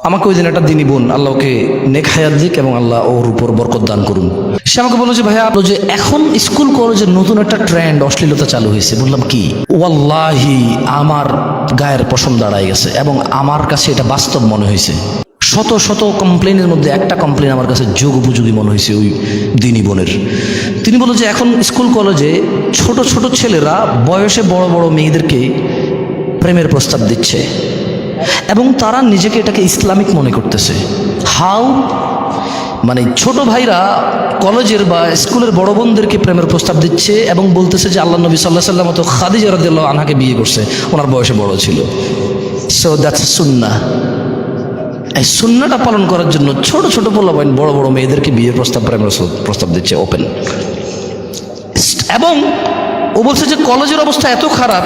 আমাকে ওই দিন একটা দিনী বোন, আল্লাহ ওকে নেক হায়াত দিক এবং আল্লাহ ওর উপর বরকত দান করুন, সে আমাকে বললো যে ভাইয়া যে এখন স্কুল কলেজে নতুন একটা ট্রেন্ড অশ্লীলতা চালু হয়েছে। বললাম কি? ওয়াল্লাহি আমার গায়ের পশম দাঁড়ায় গেছে এবং আমার কাছে এটা বাস্তব মনে হয়েছে। শত শত কমপ্লেনের মধ্যে একটা কমপ্লেন আমার কাছে যোগ উপযোগী মনে হয়েছে ওই দিনী বোনের। তিনি বলল যে এখন স্কুল কলেজে ছোট ছোট ছেলেরা বয়সে বড় বড় মেয়েদেরকে প্রেমের প্রস্তাব দিচ্ছে এবং তারা নিজেকে এটাকে ইসলামিক মনে করতেছে। হাউ? মানে ছোট ভাইরা কলেজের বা স্কুলের বড় বোনদেরকে প্রেমের প্রস্তাব দিচ্ছে এবং বলতেছে যে আল্লাহ নবী সাল্লাল্লাহু আলাইহি ওয়াসাল্লাম তো খাদিজা রাদিয়াল্লাহু আনহাকে বিয়ে করছে, ওনার বয়সে বড় ছিল। সো দ্যাটস সুন্নাহ। এই সুন্নাহটা পালন করার জন্য ছোট ছোট পোলাপাইন বড় বড় মেয়েদেরকে বিয়ের প্রেমের প্রস্তাব দিচ্ছে ওপেন। এবং ও বলছে যে কলেজের অবস্থা এত খারাপ,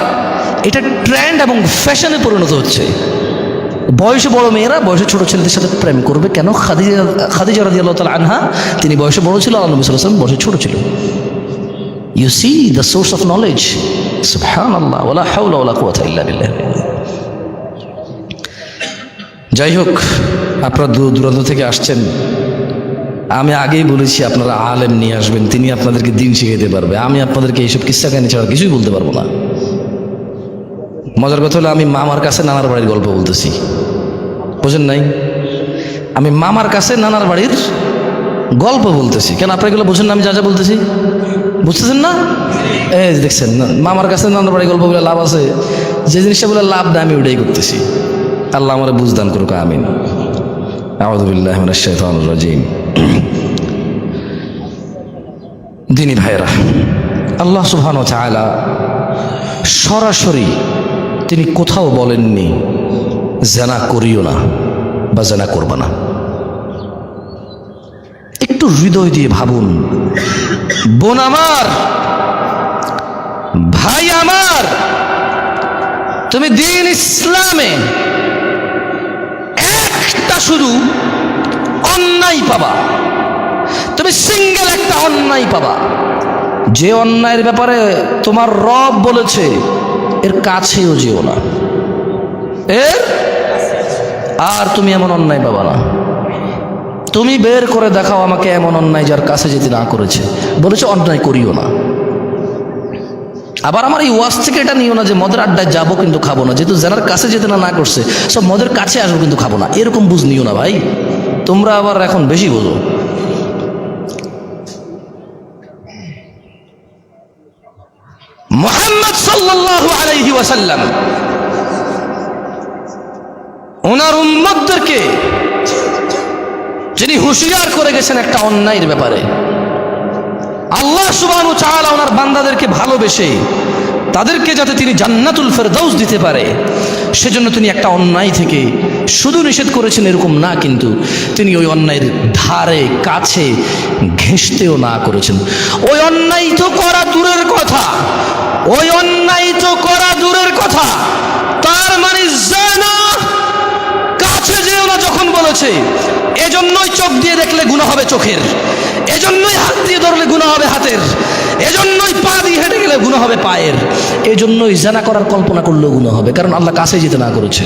এটা ট্রেন্ড এবং ফ্যাশনে পরিণত হচ্ছে। বয়সে বড় মেয়েরা বয়সে ছোট ছেলেদের সাথে প্রেম করবে কেন? খাদিজা রাদিয়াল্লাহু তাআলা আনহা তিনি বয়সে বড় ছিল, আল্লাহ নবী সাল্লাল্লাহু আলাইহি ওয়াসাল্লাম বয়সে ছোট ছিল। You see the source of knowledge. সুবহানাল্লাহ, ওয়ালা হাওলা ওয়ালা কুওয়াতা ইল্লা বিল্লাহ। যাই হোক, আপনারা দূর দূরান্ত থেকে আসছেন, আমি আগেই বলেছি আপনারা আলেম নিয়ে আসবেন, তিনি আপনাদেরকে দিন শিখাইতে পারবে। আমি আপনাদেরকে এইসব কিস্সা কাহিনী ছাড়া কিছুই বলতে পারবো না। মজার কথা হলো আমি মামার কাছে নানার বাড়ির গল্প বলতেছি, বুঝেন নাই? আমি মামার কাছে নানার বাড়ির গল্প বলতেছি। কেন আপনারা এগুলো বুঝেন না? আমি যা যা বলতেছি বুঝতেছেন না? এই দেখছেন, মামার কাছে নানার বাড়ির গল্প বলে লাভ আছে? যে জিনিসটা বলে লাভ না আমি ওটাই করতেছি। আল্লাহ আমার বুঝদান করুক, আমিন। আউযু বিল্লাহি মিনাশ শাইতানির রাজিম। দিনী ভাইরা, আল্লাহ সুবহানাহু ওয়া তাআলা সরাসরি তিনি কোথাও বলেননি জেনা করিও না বা জেনা করবা না। একটু হৃদয় দিয়ে ভাবুন, বোন আমার, ভাই আমার, তুমি দ্বীন ইসলামে একটা শুধু অন্যায় পাবা, তুমি সিঙ্গেল একটা অন্যায় পাবা, যে অন্যায়ের ব্যাপারে তোমার রব বলেছে এর কাছেও যেও না, এর আর তুমি এমন অন্যায় পাবা না। তুমি বের করে দেখাও আমাকে এমন অন্যায় যার কাছে যেতে না করেছে, বলেছে অন্যায় করিও না। আবার আমার এই ওয়াজ থেকে এটা নিও না যে মদের আড্ডায় যাবো কিন্তু খাবো না, যেহেতু জেনার কাছে যেতে না করছে সব মদের কাছে আসবো কিন্তু খাবো না, এরকম বুঝ নিও না ভাই। তোমরা আবার এখন বেশি বোঝো। মুহাম্মদ সাল্লাল্লাহু আলাইহি ওয়াসাল্লাম ওনার উম্মতদেরকে যিনি হুঁশিয়ার করে গেছেন একটা অন্যায়ের ব্যাপারে, আল্লাহ সুবহানাহু ওয়া তাআলা ওনার বান্দাদেরকে ভালোবেসে তাদেরকে যাতে তিনি জান্নাতুল ফেরদাউস দিতে পারে সেজন্য তিনি একটা অন্যায় থেকে শুধু নিষেধ করেছেন এরকম না, কিন্তু তিনি ওই অন্যায়ের ধারে কাছে ঘেঁষতেও না করেছেন। ওই অন্যায় তো করা দূরের কথা, ওই অন্যায় তো করা দূরের কথা, তার মানে জানা কাছে যেও না যখন বলেছে, এজন্যই চোখ দিয়ে দেখলে গুনাহ হবে চোখের, এজন্যই হাত দিয়ে ধরলে গুনাহ হবে হাতের, এজন্যই পা দিয়ে হেঁটে গেলে গুনাহ হবে পায়ের, এজন্যই জানা করার কল্পনা করলেও গুনাহ হবে, কারণ আল্লাহ কাছে যেতে না করেছে।